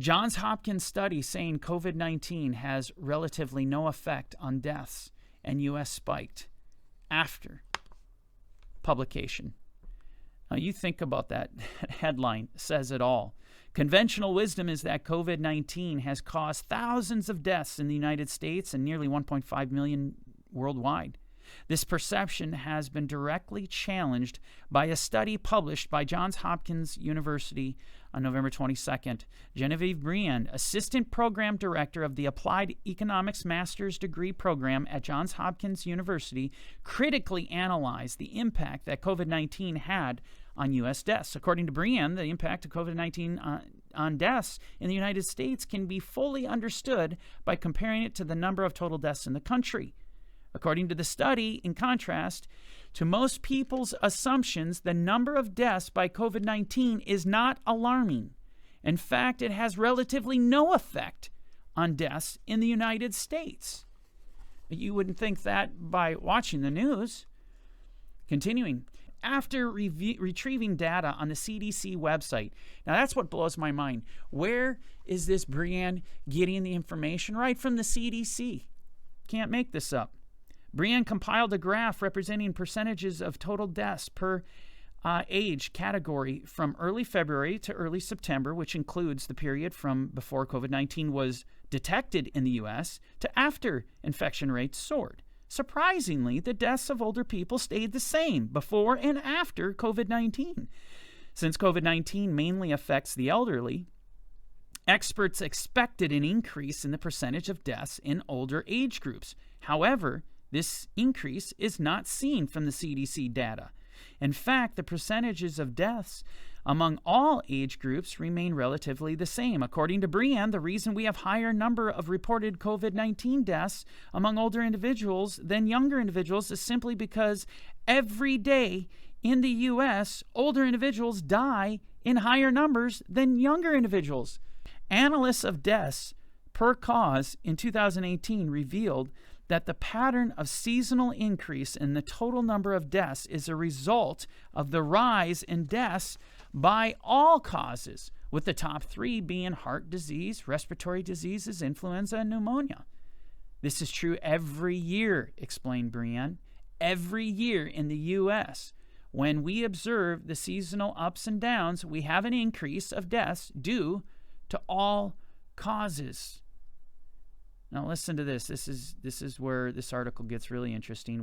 Johns Hopkins study saying COVID-19 has relatively no effect on deaths, and U.S. spiked after publication. Now, you think about that headline, says it all. Conventional wisdom is that COVID-19 has caused thousands of deaths in the United States and nearly 1.5 million worldwide. This perception has been directly challenged by a study published by Johns Hopkins University on November 22nd. Genevieve Briand, Assistant Program Director of the Applied Economics Master's Degree Program at Johns Hopkins University, critically analyzed the impact that COVID-19 had on U.S. deaths. According to Briand, the impact of COVID-19 on deaths in the United States can be fully understood by comparing it to the number of total deaths in the country. According to the study, in contrast to most people's assumptions, the number of deaths by COVID-19 is not alarming. In fact, it has relatively no effect on deaths in the United States. But you wouldn't think that by watching the news. Continuing, after retrieving data on the CDC website, now that's what blows my mind. Where is this Briand getting the information? Right from the CDC. Can't make this up. Briand compiled a graph representing percentages of total deaths per age category from early February to early September, which includes the period from before COVID-19 was detected in the U.S. to after infection rates soared. Surprisingly, the deaths of older people stayed the same before and after COVID-19. Since COVID-19 mainly affects the elderly, experts expected an increase in the percentage of deaths in older age groups. However, this increase is not seen from the CDC data. In fact, the percentages of deaths among all age groups remain relatively the same. According to Briand, the reason we have higher number of reported COVID-19 deaths among older individuals than younger individuals is simply because every day in the U.S., older individuals die in higher numbers than younger individuals. Analysis of deaths per cause in 2018 revealed that the pattern of seasonal increase in the total number of deaths is a result of the rise in deaths by all causes, with the top three being heart disease, respiratory diseases, influenza, and pneumonia. This is true every year, explained Briand. Every year in the U.S., when we observe the seasonal ups and downs, we have an increase of deaths due to all causes. Now listen to this. This is where this article gets really interesting.